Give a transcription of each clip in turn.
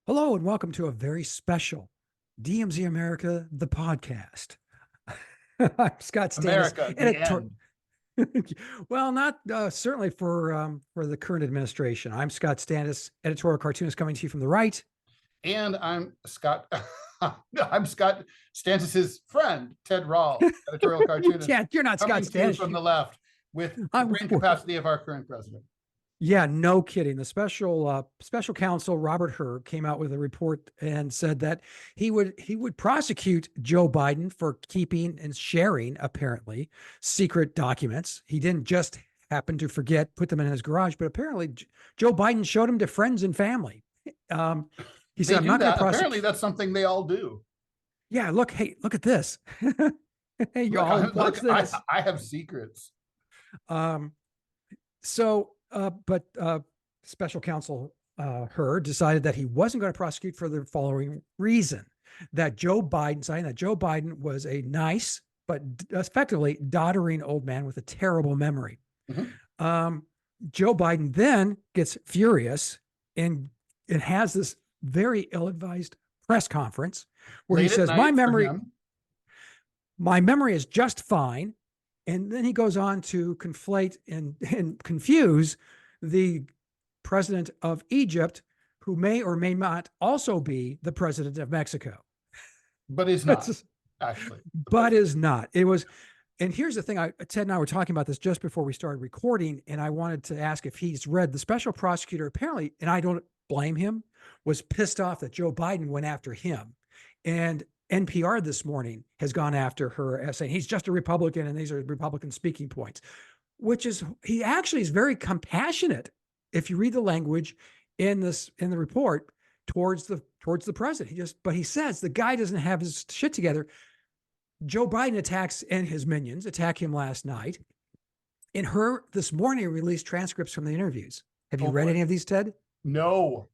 Hello and welcome to a very special DMZ America, the podcast. I'm Scott Stantis. America, the end. Well, not certainly for the current administration. I'm Scott Stantis, editorial cartoonist coming to you from the right. And I'm Scott. I'm Scott Stantis's friend, Ted Rall, editorial cartoonist. Yeah, you're not Scott coming to you Stantis. from the left with the brain capacity of our current president. Yeah, no kidding. The special counsel Robert Hur came out with a report and said that he would prosecute Joe Biden for keeping and sharing apparently secret documents. He didn't just happen to put them in his garage, but apparently Joe Biden showed them to friends and family. He said, "I'm not going to prosecute." Apparently, that's something they all do. Yeah, look at this. Hey, y'all, look, I have secrets. But special counsel Hur decided that he wasn't going to prosecute for the following reason: that Joe Biden was a nice but effectively doddering old man with a terrible memory. Mm-hmm. Joe Biden then gets furious and has this very ill-advised press conference where he says, my memory is just fine. And then he goes on to conflate and confuse the president of Egypt, who may or may not also be the president of Mexico. But is not, actually. But is not. It was, and here's the thing, Ted and I were talking about this just before we started recording, and I wanted to ask if he's read the special prosecutor, apparently, and I don't blame him, was pissed off that Joe Biden went after him. And NPR this morning has gone after her saying he's just a Republican and these are Republican speaking points, he actually is very compassionate. If you read the language in the report towards the president, but he says the guy doesn't have his shit together. Joe Biden attacks and his minions attack him last night. And Hur this morning released transcripts from the interviews. Have you read any of these, Ted? No.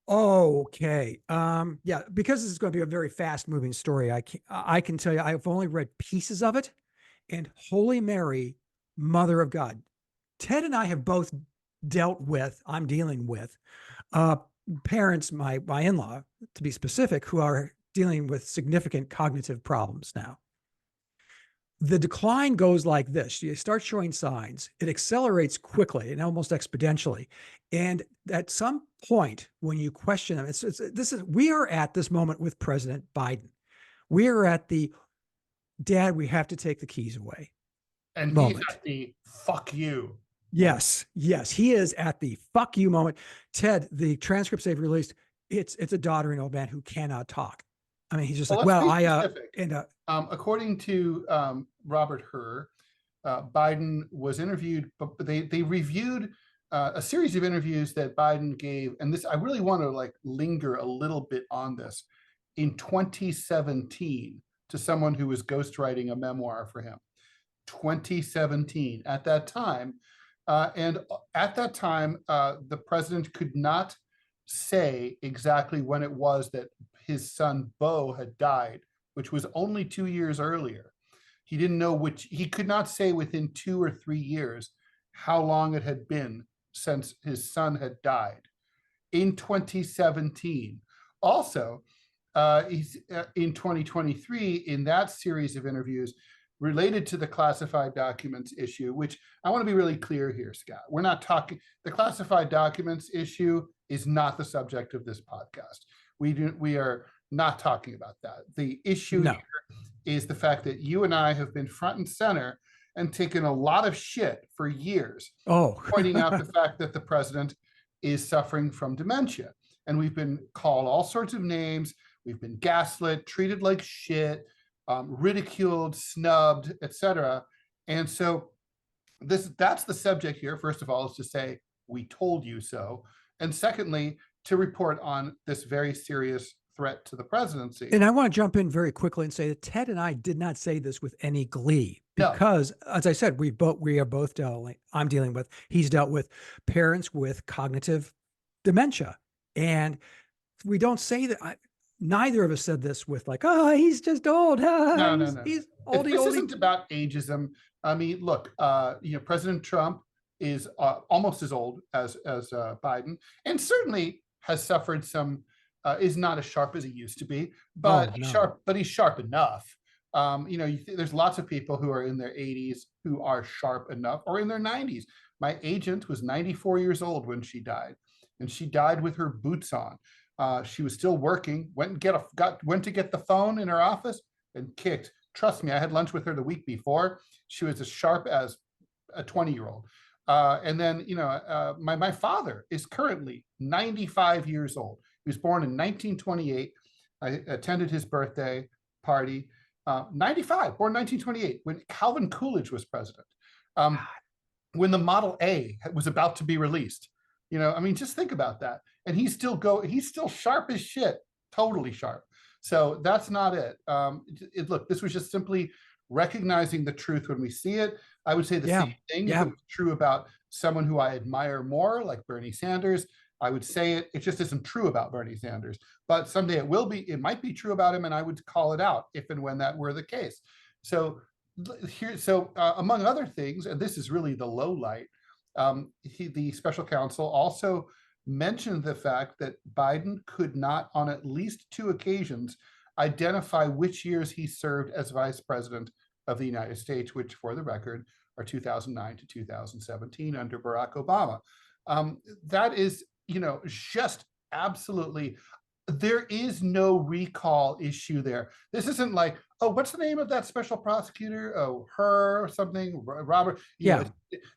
Okay. Yeah, because this is going to be a very fast moving story. I can tell you, I've only read pieces of it, and Holy Mary, Mother of God. Ted and I have both I'm dealing with parents, my in-law, to be specific, who are dealing with significant cognitive problems now. The decline goes like this. You start showing signs. It accelerates quickly and almost exponentially. And at some point, when you question them, we are at this moment with President Biden. We are at the dad, we have to take the keys away. And moment. He's at the fuck you. Yes, he is at the fuck you moment. Ted, the transcripts they've released, it's a doddering old man who cannot talk. I mean, he's just according to Robert Hur, Biden was interviewed, but they reviewed a series of interviews that Biden gave, and this I really want to linger a little bit on this, in 2017 to someone who was ghostwriting a memoir for him. 2017 at that time, and at that time, the president could not say exactly when it was that his son Beau had died, which was only 2 years earlier. He didn't know he could not say within 2 or 3 years how long it had been since his son had died. In 2017, also, he's in 2023, in that series of interviews related to the classified documents issue, which I want to be really clear here, Scott. We're not talking, the classified documents issue is not the subject of this podcast. We are not talking about that. The issue here is the fact that you and I have been front and center and taken a lot of shit for years, pointing out the fact that the president is suffering from dementia. And we've been called all sorts of names. We've been gaslit, treated like shit, ridiculed, snubbed, etc. And so that's the subject here. First of all, is to say, we told you so. And secondly, to report on this very serious threat to the presidency. And I want to jump in very quickly and say that Ted and I did not say this with any glee, because as I said, he's dealt with parents with cognitive dementia. And we don't say that. Neither of us said this with he's just old. No. He's oldie. This isn't about ageism. I mean, look, President Trump is almost as old as Biden, and certainly has suffered some is not as sharp as he used to be, but Oh, no. sharp. But he's sharp enough. There's lots of people who are in their 80s who are sharp enough, or in their 90s. My agent was 94 years old when she died, and she died with her boots on. She was still working. Went to get the phone in her office and kicked. Trust me, I had lunch with her the week before. She was as sharp as a 20-year-old. And then, my father is currently 95 years old. He was born in 1928. I attended his birthday party. 95, born 1928, when Calvin Coolidge was president. When the Model A was about to be released. Just think about that. And he's still sharp as shit, totally sharp. So that's not it. Look, this was just simply recognizing the truth when we see it. I would say the same thing if it was true about someone who I admire more, like Bernie Sanders. I would say it just isn't true about Bernie Sanders, but someday it might be true about him, and I would call it out if and when that were the case. So among other things, and this is really the low light, the special counsel also mentioned the fact that Biden could not, on at least 2 occasions, identify which years he served as vice president of the United States, which, for the record, are 2009 to 2017 under Barack Obama. That is, just absolutely, there is no recall issue there. This isn't like, oh, what's the name of that special prosecutor? Oh, Hur or something, Robert.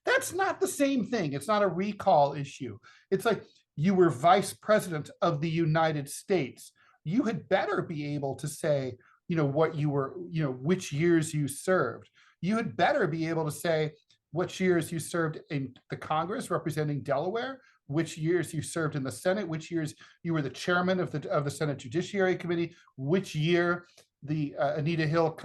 That's not the same thing. It's not a recall issue. It's like, you were vice president of the United States. You had better be able to say, what you were, which years you served. You had better be able to say which years you served in the Congress representing Delaware, which years you served in the Senate, which years you were the chairman of the Senate Judiciary Committee, which year the Anita Hill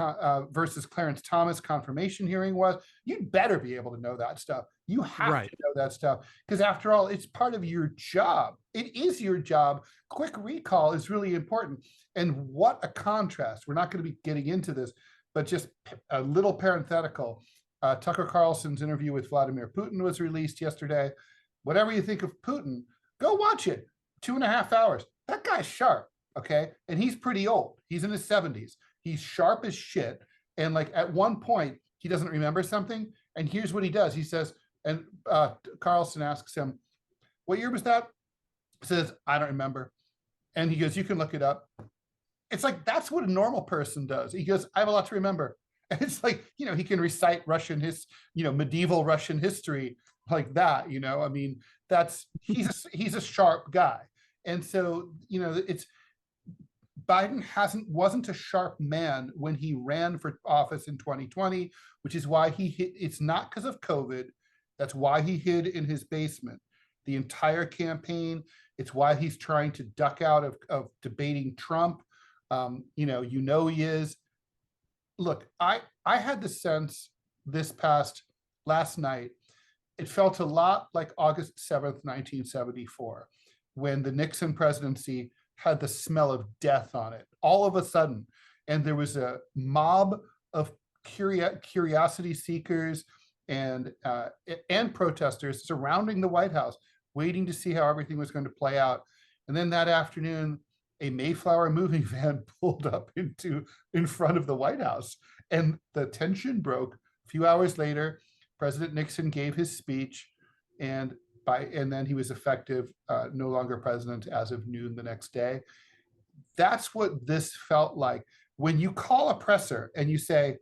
versus Clarence Thomas confirmation hearing was. You'd better be able to know that stuff. You have to know that stuff, because after all, it's part of your job. It is your job. Quick recall is really important. And what a contrast. We're not going to be getting into this, but just a little parenthetical. Tucker Carlson's interview with Vladimir Putin was released yesterday. Whatever you think of Putin, go watch it. 2.5 hours. That guy's sharp, okay? And he's pretty old. He's in his 70s. He's sharp as shit. And like at one point, he doesn't remember something. And here's what he does. He says, and Carlson asks him, what year was that? He says, I don't remember. And he goes, you can look it up. It's like, that's what a normal person does. He goes, I have a lot to remember. And it's like, he can recite medieval Russian history like that, he's a sharp guy. And so, Biden wasn't a sharp man when he ran for office in 2020, which is why it's not because of COVID. That's why he hid in his basement the entire campaign. It's why he's trying to duck out of debating Trump. He is. Look, I had the sense last night, it felt a lot like August 7th, 1974, when the Nixon presidency had the smell of death on it, all of a sudden. And there was a mob of curiosity seekers and protesters surrounding the White House, waiting to see how everything was going to play out. And then that afternoon, a Mayflower moving van pulled up in front of the White House, and the tension broke. A few hours later, President Nixon gave his speech, and then he was effective, no longer president as of noon the next day. That's what this felt like. When you call a presser and you say,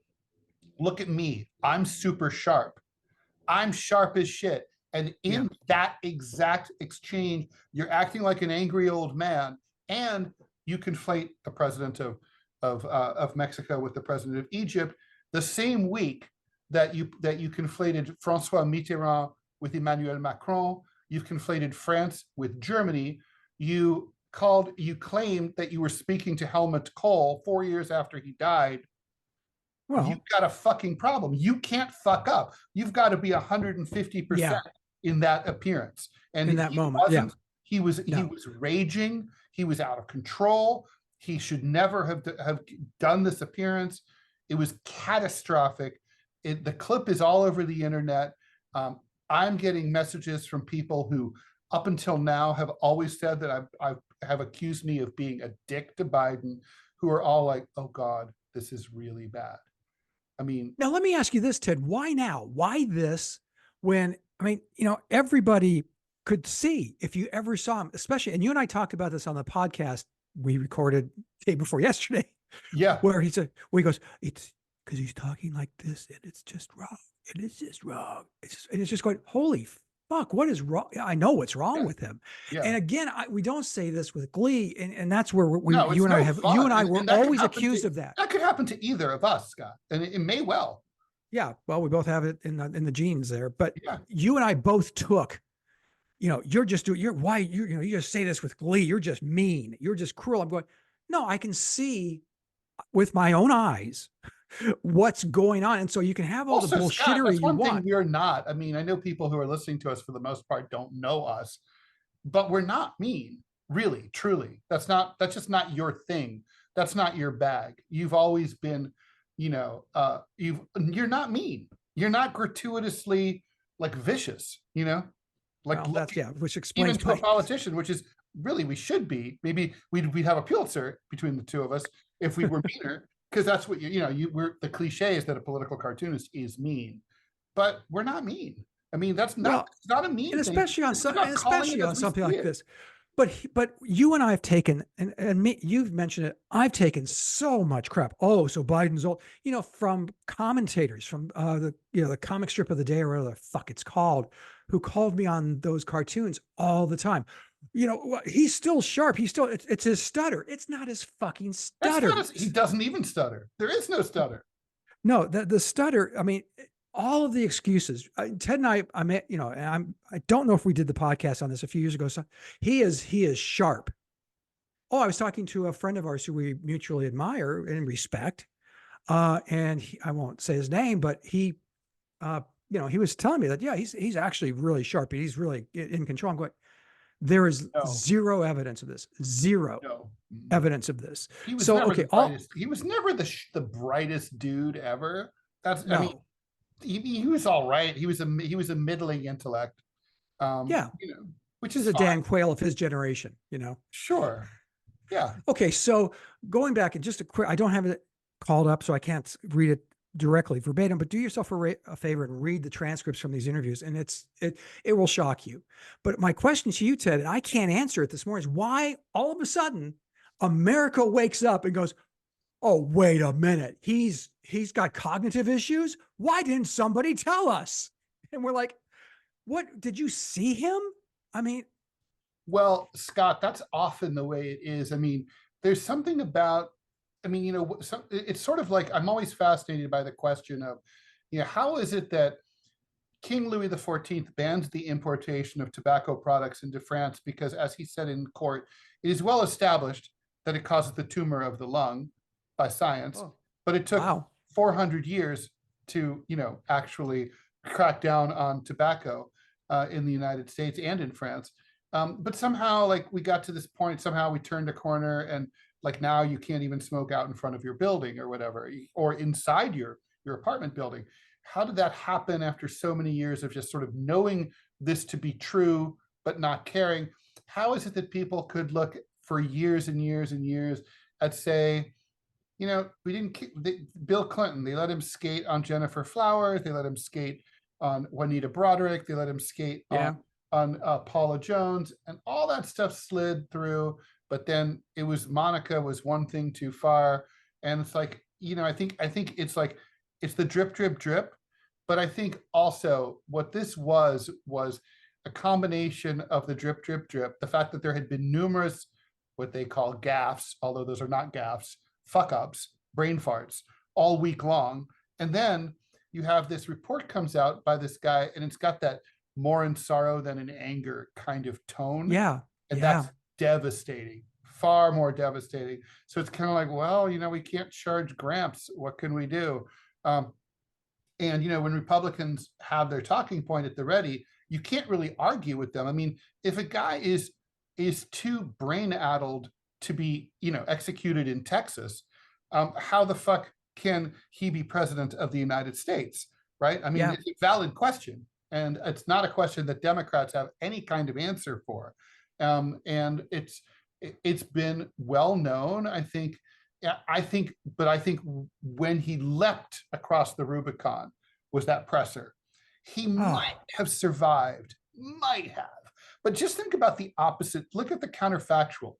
look at me, I'm super sharp. I'm sharp as shit. And in that exact exchange, you're acting like an angry old man, and you conflate the president of Mexico with the president of Egypt the same week that you conflated François Mitterrand with Emmanuel Macron. You've conflated France with Germany. You claimed that you were speaking to Helmut Kohl 4 years after he died. Well, you've got a fucking problem. You can't fuck up. You've got to be 150% in that appearance. And in that moment, he was raging. He was out of control. He should never have done this appearance. It was catastrophic. The clip is all over the internet. I'm getting messages from people who, up until now, have always said that have accused me of being a dick to Biden, who are all like, oh God, this is really bad. I mean, now let me ask you this, Ted. Why now? Why this? When, I mean, everybody could see if you ever saw him, especially, and you and I talked about this on the podcast we recorded day before yesterday, yeah, where he said, where he goes, it's because he's talking like this and it's just wrong. And it's just wrong. It's just going, holy fuck, what is wrong? I know what's wrong with him. yeah. And again, we don't say this with glee. And that's where No, it's you and no I have, fun. you and I And were that could always happen accused to- of that. That could happen to either of us, Scott, and it may well. Yeah. Well, we both have it in the genes there, but Yeah. you and I both took, you're just doing, you just say this with glee. You're just mean. You're just cruel. I'm going, no, I can see with my own eyes what's going on. And so you can have all the Also, Scott, bullshittery that's you one thing want. we're not. I mean, I know people who are listening to us for the most part don't know us, but we're not mean, really, truly. That's just not your thing. That's not your bag. You've always been, you're not mean. You're not gratuitously like vicious, like Well, that's, which even explains to a politician, which is really, we should be. Maybe we'd have a Pulitzer between the two of us if we were meaner, because that's what we're, the cliche is that a political cartoonist is mean, but we're not mean. I mean, it's not a mean and thing. especially on We're not calling it as we something see like it. this. But you and I have taken, and me, you've mentioned it, I've taken so much crap. Oh, so Biden's old, from commentators, from the comic strip of the day or whatever the fuck it's called, who called me on those cartoons all the time. He's still sharp. It's his stutter. It's not his fucking stutter. He doesn't even stutter. There is no stutter. No, the stutter, I mean, all of the excuses. Ted and I met, and I don't know if we did the podcast on this a few years ago. So he is sharp. Oh, I was talking to a friend of ours who we mutually admire and respect. And I won't say his name, but he was telling me that, yeah, he's actually really sharp. He's really in control. I'm going, there is zero evidence of this. Zero evidence of this. He was so, never okay. the brightest. He was never the brightest dude ever. I mean, he was all right. He was a middling intellect. Which is a Dan Quayle of his generation, Sure. Yeah. Okay. So going back and just a quick, I don't have it called up, so I can't read it directly verbatim, but do yourself a favor and read the transcripts from these interviews. And it will shock you. But my question to you, Ted, and I can't answer it this morning, is why all of a sudden America wakes up and goes, oh, wait a minute. He's got cognitive issues. Why didn't somebody tell us? And we're like, what, did you see him? I mean, well, Scott, that's often the way it is. I mean, there's something about, it's sort of like, I'm always fascinated by the question of, how is it that King Louis XIV bans the importation of tobacco products into France because, as he said in court, it is well established that it causes the tumor of the lung by science, but it took 400 years to, actually crack down on tobacco in the United States and in France. But somehow, like, we got to this point, somehow we turned a corner, and like now you can't even smoke out in front of your building or whatever, or inside your apartment building. How did that happen after so many years of just sort of knowing this to be true, but not caring? How is it that people could look for years and years and years at, say, Bill Clinton, they let him skate on Jennifer Flowers, they let him skate on Juanita Broderick, they let him skate on Paula Jones, and all that stuff slid through. But then it was Monica was one thing too far. And it's like, I think it's like, it's the drip, drip, drip. But I think also what this was a combination of the drip, drip, drip, the fact that there had been numerous, what they call gaffes, although those are not gaffes, fuck ups, brain farts all week long. And then you have this report comes out by this guy, and it's got that more in sorrow than in anger kind of tone. Yeah. And that's devastating, far more devastating. So it's kind of like, well, we can't charge Gramps. What can we do? And, when Republicans have their talking point at the ready, you can't really argue with them. I mean, if a guy is too brain addled to be, executed in Texas, how the fuck can he be president of the United States? Right? I mean, it's a valid question. And it's not a question that Democrats have any kind of answer for. And it's been well known. I think, yeah, but I think when he leapt across the Rubicon was that presser. He might have survived, might have. But just think about the opposite. Look at the counterfactual.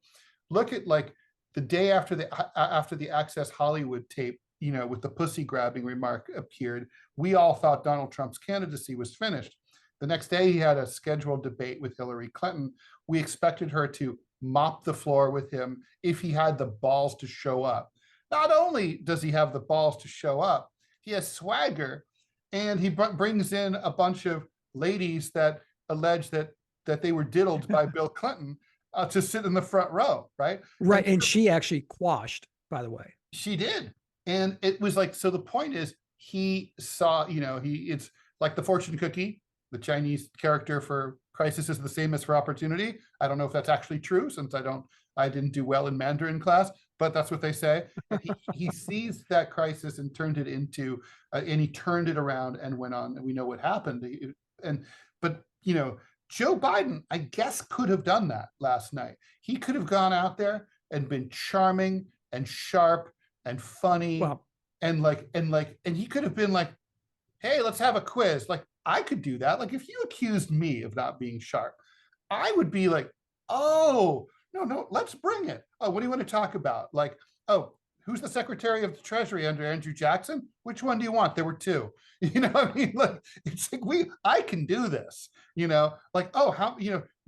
Look at like the day after the Access Hollywood tape, with the pussy grabbing remark appeared, we all thought Donald Trump's candidacy was finished. The next day, he had a scheduled debate with Hillary Clinton. We expected her to mop the floor with him if he had the balls to show up. Not only does he have the balls to show up, he has swagger, and he brings in a bunch of ladies that allege that they were diddled by Bill Clinton to sit in the front row, right? Right, and she actually quashed, by the way. She did, and it was like, so the point is, he saw, it's like the fortune cookie. The Chinese character for crisis is the same as for opportunity. I don't know if that's actually true, since I didn't do well in Mandarin class, but that's what they say. He seized that crisis and turned it into, and he turned it around and went on, and we know what happened. But Joe Biden, I guess, could have done that last night. He could have gone out there and been charming and sharp and funny, well, and he could have been like, hey, let's have a quiz. Like, I could do that. Like, if you accused me of not being sharp, I would be like, oh, no, let's bring it. Oh, what do you want to talk about? Like, oh, who's the Secretary of the Treasury under Andrew Jackson? Which one do you want? There were two. I mean, like, it's like I can do this. Like, oh,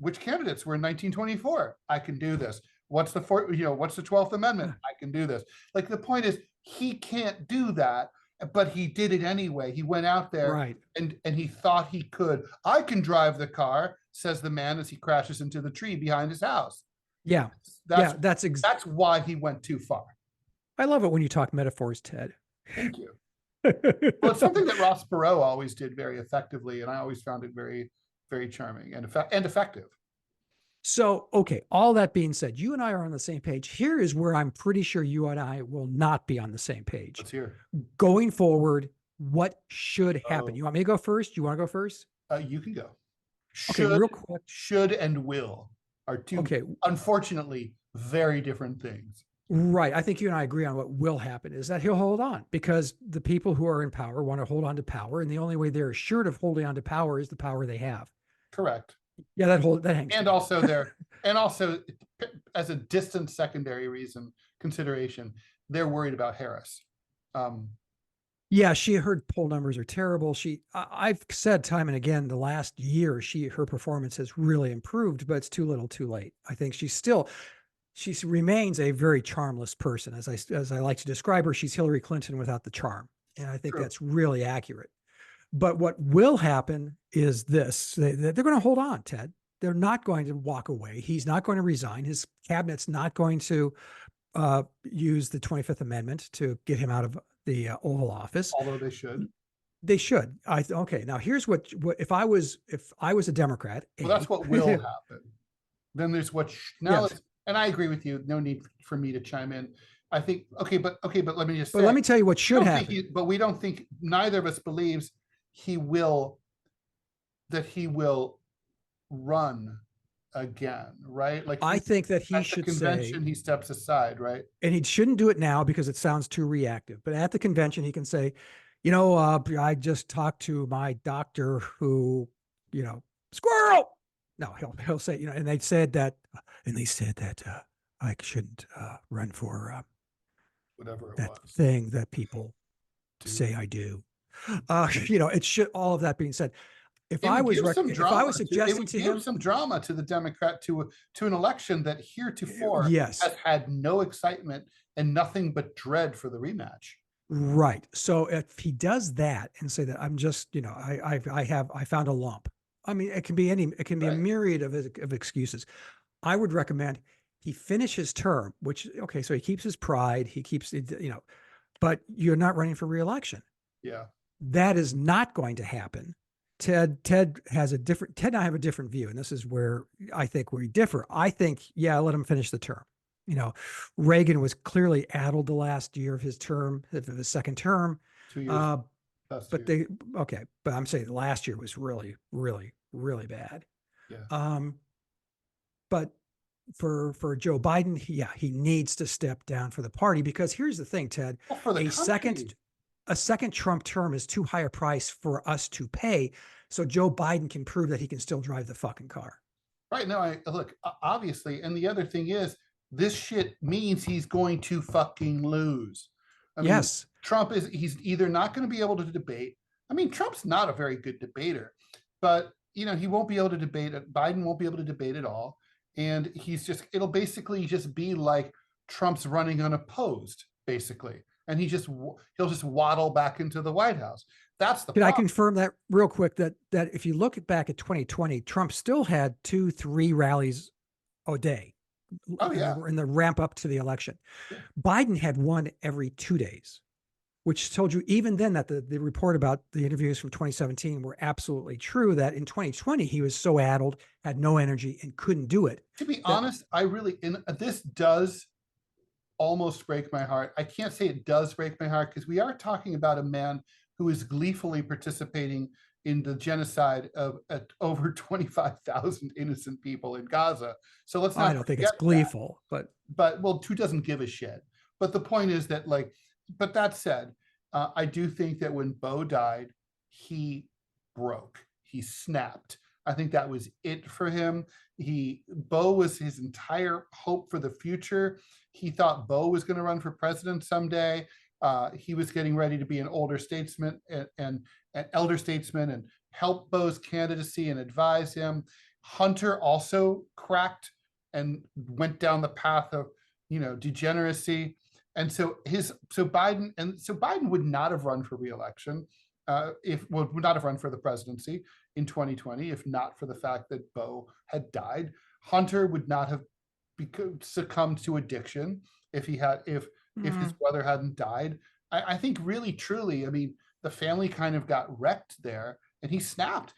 which candidates were in 1924? I can do this. What's the 12th Amendment? I can do this. Like, the point is, he can't do that, but he did it anyway. He went out there, right, and he thought he could. I can drive the car, says the man as he crashes into the tree behind his house. Yeah, that's why he went too far. I love it when you talk metaphors, Ted. Thank you. Well, it's something that Ross Perot always did very effectively, and I always found it very, very charming and effective. So, okay, all that being said, you and I are on the same page. Here is where I'm pretty sure you and I will not be on the same page. Let's hear. Going forward, what should happen? You want me to go first? You want to go first? You can go. Okay, real quick. Should and will are two, unfortunately, very different things. Right. I think you and I agree on what will happen is that he'll hold on, because the people who are in power want to hold on to power. And the only way they're assured of holding on to power is the power they have. Correct. Yeah, that hangs. And also as a distant secondary consideration, they're worried about Harris. Yeah, her poll numbers are terrible. I've said time and again, the last year, her performance has really improved, but it's too little too late. I think she remains a very charmless person. As I like to describe her, she's Hillary Clinton without the charm. And I think that's really accurate. But what will happen is this: they're going to hold on, Ted. They're not going to walk away. He's not going to resign. His cabinet's not going to use the 25th Amendment to get him out of the Oval Office. Although they should. They should. Okay. Now here's what if I was a Democrat. Well, that's what will happen. Then there's and I agree with you. No need for me to chime in. I think but let me just say. But let me tell you what should happen. But we don't think, neither of us believes he will run again, right? Like, I think that he should say he steps aside, right? And he shouldn't do it now because it sounds too reactive. But at the convention, he can say, I just talked to my doctor who, squirrel. No, he'll say, and they said that I shouldn't run for whatever that thing that people say I do. It should. All of that being said, if I was suggesting to him some drama to the Democrat to an election that heretofore has had no excitement and nothing but dread for the rematch. Right. So if he does that and say that I'm just, I found a lump. I mean, it can be a myriad of excuses. I would recommend he finish his term, so he keeps his pride, but you're not running for re-election. Yeah. That is not going to happen. Ted and I have a different view, and this is where I think we differ. I think, let him finish the term. Reagan was clearly addled the last year of his term, of his second term. 2 years. But I'm saying last year was really, really, really bad. Yeah. But for Joe Biden, he needs to step down for the party, because here's the thing, Ted, Well, for the country. a second Trump term is too high a price for us to pay. So Joe Biden can prove that he can still drive the fucking car. Right. No, I look, obviously. And the other thing is, this shit means he's going to fucking lose. I mean, Yes. he's either not going to be able to debate. I mean, Trump's not a very good debater, but he won't be able to debate it. Biden won't be able to debate at all. And it'll basically just be like Trump's running unopposed, basically. And he'll just waddle back into the White House. That's the Can I problem. confirm that real quick, that if you look back at 2020, Trump still had 2-3 rallies a day. Oh, yeah. In the ramp up to the election. Yeah. Biden had one every 2 days, which told you even then that the report about the interviews from 2017 were absolutely true, that in 2020, he was so addled, had no energy, and couldn't do it. To be honest, this does almost break my heart. I can't say it does break my heart, because we are talking about a man who is gleefully participating in the genocide of over 25,000 innocent people in Gaza. So let's not. I don't think it's gleeful, but well, who doesn't give a shit? But the point is that, but that said, I do think that when Beau died, he broke. He snapped. I think that was it for him. Beau was his entire hope for the future. He thought Beau was going to run for president someday. He was getting ready to be an older statesman and an elder statesman and help Beau's candidacy and advise him. Hunter also cracked and went down the path of degeneracy. And so Biden would not have run for re-election, would not have run for the presidency in 2020 if not for the fact that Beau had died. Hunter would not have succumbed to addiction if his brother hadn't died. I think really truly, I mean, the family kind of got wrecked there, and he snapped.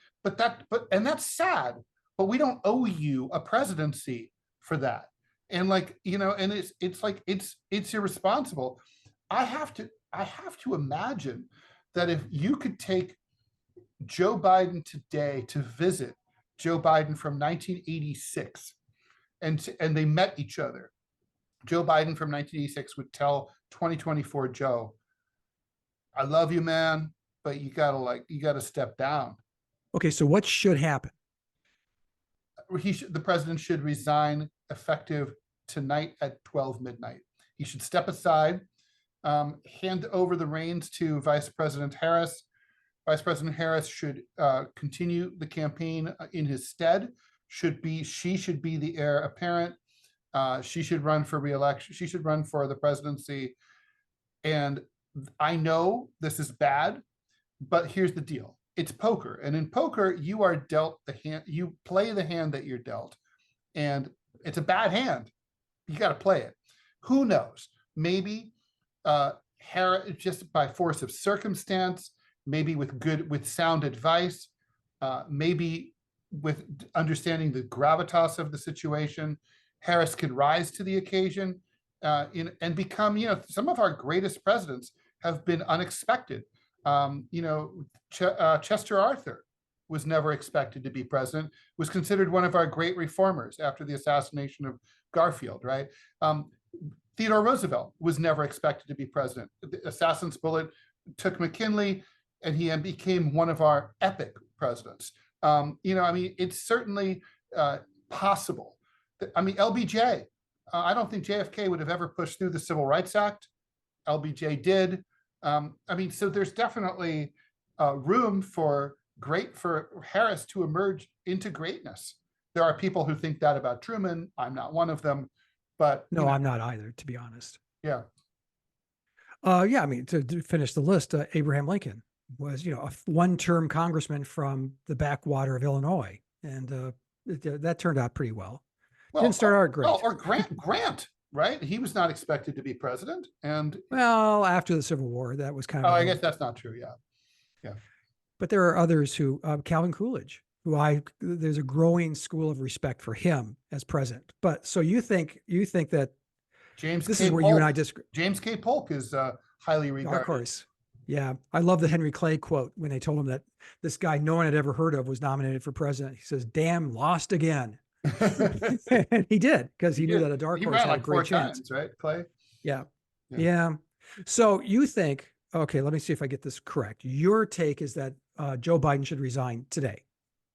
And that's sad. But we don't owe you a presidency for that. And and it's irresponsible. I have to imagine that if you could take Joe Biden today to visit Joe Biden from 1986, and they met each other, Joe Biden from 1986 would tell 2024 Joe, "I love you, man, but you gotta step down." Okay, so what should happen? The president should resign effective tonight at 12 midnight. He should step aside, hand over the reins to Vice President Harris. Vice President Harris should continue the campaign in his stead. She should be the heir apparent. She should run for re-election. She should run for the presidency. And I know this is bad, but here's the deal. It's poker. And in poker, you are dealt the hand, you play the hand that you're dealt. And it's a bad hand. You got to play it. Who knows? Maybe Harris, just by force of circumstance, maybe with sound advice, maybe with understanding the gravitas of the situation, Harris could rise to the occasion and become, some of our greatest presidents have been unexpected. Chester Arthur was never expected to be president, was considered one of our great reformers after the assassination of Garfield, right? Theodore Roosevelt was never expected to be president. The assassin's bullet took McKinley, and he became one of our epic presidents. It's certainly possible. LBJ, I don't think JFK would have ever pushed through the Civil Rights Act. LBJ did. So there's definitely room for Harris to emerge into greatness. There are people who think that about Truman. I'm not one of them, but no, I'm not either, to be honest. Yeah. To finish the list, Abraham Lincoln was, a one-term congressman from the backwater of Illinois, and that turned out pretty well. Didn't start out great. Or Grant, right? He was not expected to be president, and after the Civil War, that was kind of. I guess that's not true. Yeah. But there are others who, Calvin Coolidge, there's a growing school of respect for him as president. But so you think that this is where you and I disagree. James K. Polk is highly regarded. Of course. Yeah. I love the Henry Clay quote when they told him that this guy no one had ever heard of was nominated for president. He says, "Damn, lost again." And he did, because he knew did. that a dark He horse ran had a like 4 great chance. times, right, Clay? Yeah. Yeah. Yeah. So you think, okay, let me see if I get this correct. Your take is that Joe Biden should resign today,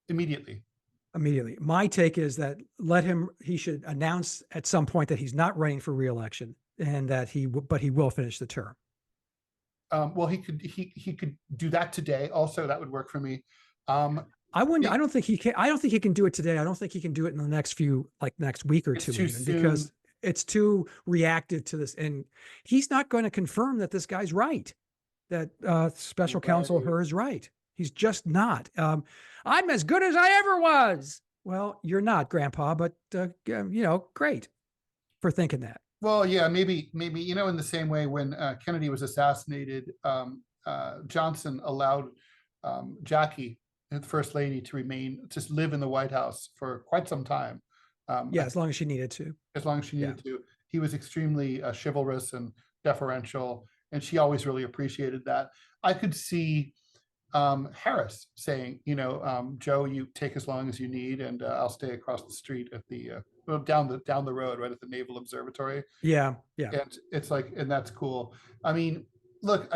Immediately. immediately. My take is that he should announce at some point that he's not running for reelection, and that but he will finish the term. Well, he could do that today. Also, that would work for me. I don't think he can. I don't think he can do it today. I don't think he can do it in the next week or two, even, because it's too reactive to this. And he's not going to confirm that this guy's right, that Special Counsel Hur is right. He's just not. I'm as good as I ever was. Well, you're not, Grandpa, but great for thinking that. Well, yeah, maybe, in the same way when Kennedy was assassinated, Johnson allowed Jackie, the first lady, to just live in the White House for quite some time. As long as she needed to. As long as she needed to. He was extremely chivalrous and deferential, and she always really appreciated that. I could see Harris saying, Joe, you take as long as you need, and I'll stay across the street at the down the road, right at the Naval Observatory. Yeah. And it's like, and that's cool. I mean, look,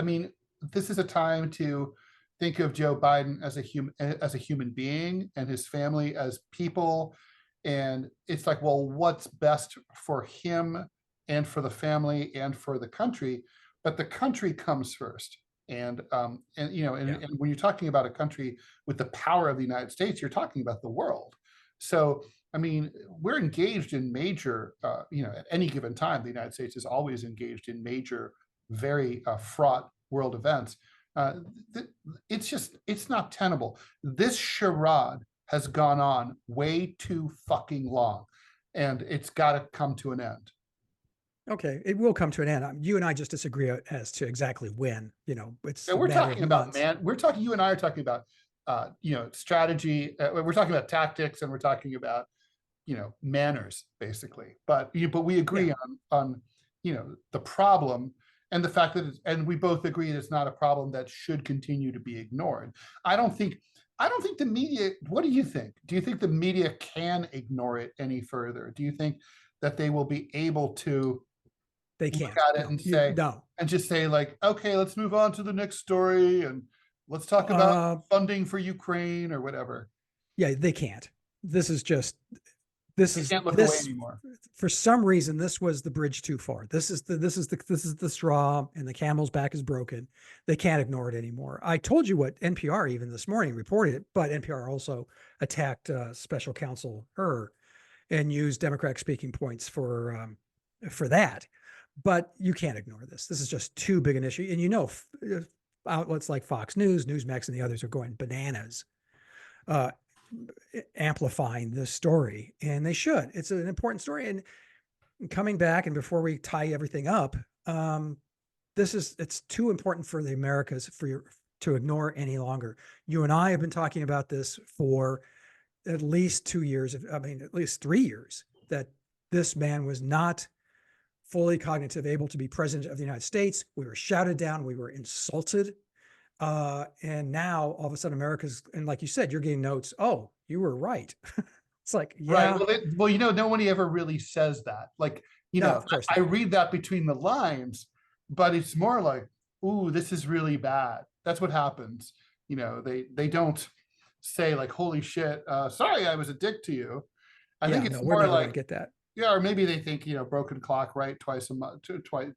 this is a time to think of Joe Biden as a human being, and his family as people. And it's like, well, what's best for him and for the family and for the country? But the country comes first. And when you're talking about a country with the power of the United States, you're talking about the world. So, we're engaged in major, at any given time, the United States is always engaged in major, very fraught world events. It's not tenable. This charade has gone on way too fucking long, and it's got to come to an end. Okay, it will come to an end. You and I just disagree as to exactly when. We're talking about you and I are talking about strategy. We're talking about tactics, and we're talking about manners, basically. But we agree on the problem, and the fact that and we both agree that it's not a problem that should continue to be ignored. I don't think the media. What do you think? Do you think the media can ignore it any further? Do you think that they will be able to? They can't look at it and say no, and just say like, okay, let's move on to the next story, and let's talk about funding for Ukraine or whatever. Yeah, they can't. This can't look away anymore. For some reason, this was the bridge too far. This is the straw, and the camel's back is broken. They can't ignore it anymore. I told you what NPR even this morning reported, but NPR also attacked Special Counsel Hur and used Democratic speaking points for that. But you can't ignore this. This is just too big an issue. And outlets like Fox News, Newsmax, and the others are going bananas, amplifying this story. And they should. It's an important story. And coming back, and before we tie everything up, it's too important for the Americas to ignore any longer. You and I have been talking about this for at least 2 years, at least 3 years, that this man was not fully cognitive, able to be president of the United States. We were shouted down. We were insulted. And now all of a sudden America's, and like you said, you're getting notes. Oh, you were right. It's like, yeah. Right. Well, nobody ever really says that. Like, I read that between the lines, but it's more like, ooh, this is really bad. That's what happens. They don't say like, holy shit, sorry, I was a dick to you. I think it's more like, get that. Yeah, or maybe they think, broken clock, right twice a month, twice.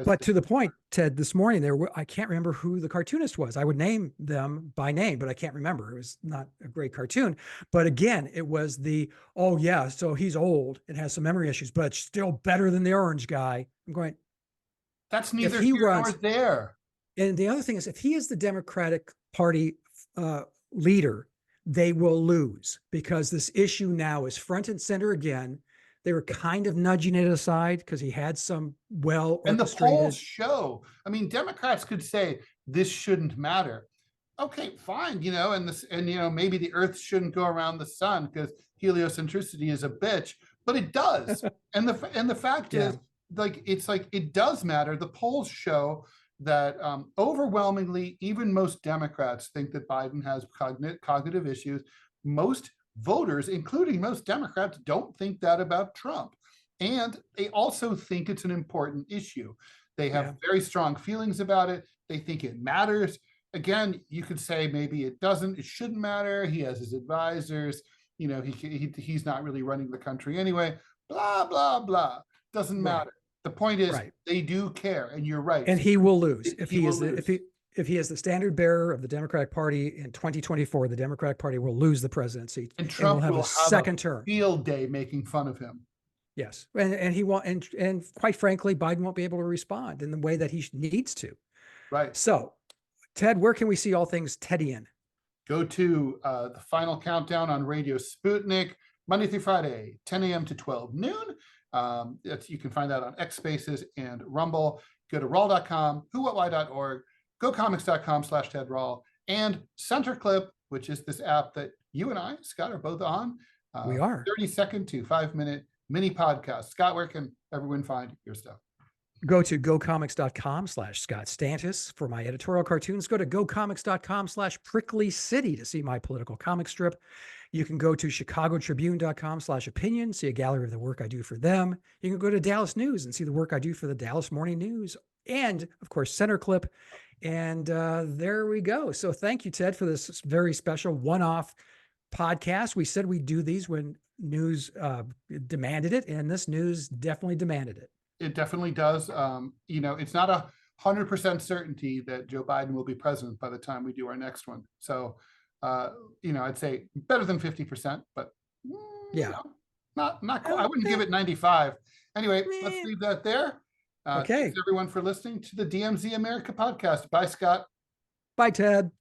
But to the point, Ted, this morning I can't remember who the cartoonist was. I would name them by name, but I can't remember. It was not a great cartoon. But again, it was so he's old and has some memory issues, but still better than the orange guy. I'm going, that's neither here nor there. And the other thing is, if he is the Democratic Party leader, they will lose, because this issue now is front and center again. They were kind of nudging it aside because he had some and the polls show. Democrats could say this shouldn't matter. Okay, fine, and maybe the Earth shouldn't go around the sun because heliocentricity is a bitch, but it does. and the fact is, it does matter. The polls show that overwhelmingly, even most Democrats think that Biden has cognitive issues. Most voters, including most Democrats, don't think that about Trump. And they also think it's an important issue. They have very strong feelings about it. They think it matters. Again, you could say maybe it doesn't, it shouldn't matter. He has his advisors, you know, he's not really running the country anyway, blah, blah, blah. Doesn't matter. The point is they do care, and you're right. And he will lose if he is the standard bearer of the Democratic Party in 2024. The Democratic Party will lose the presidency, and Trump will have a second term. Field day making fun of him. Yes, and he won't, and quite frankly, Biden won't be able to respond in the way that he needs to. Right. So, Ted, where can we see all things Tedian? Go to the Final Countdown on Radio Sputnik, Monday through Friday, 10 a.m. to 12 noon. You can find that on X Spaces and Rumble. Go to Rall.com, whowhatwhy.org, gocomics.com/Ted Rall, and Centerclip, which is this app that you and I, Scott, are both on. We are. 30-second to 5-minute mini podcast. Scott, where can everyone find your stuff? Go to gocomics.com/Scott Stantis for my editorial cartoons. Go to gocomics.com/Prickly City to see my political comic strip. You can go to chicagotribune.com/opinion, see a gallery of the work I do for them. You can go to Dallas News and see the work I do for the Dallas Morning News, and of course, Centerclip. And there we go. So thank you, Ted, for this very special one-off podcast. We said we'd do these when news demanded it, and this news definitely demanded it. It definitely does. You know, it's not 100% certainty that Joe Biden will be president by the time we do our next one. So, you know, I'd say better than 50%, but yeah, you know, not quite. I wouldn't give it 95. Anyway, let's leave that there. Okay. Thanks everyone for listening to the DMZ America podcast. Bye, Scott. Bye, Ted.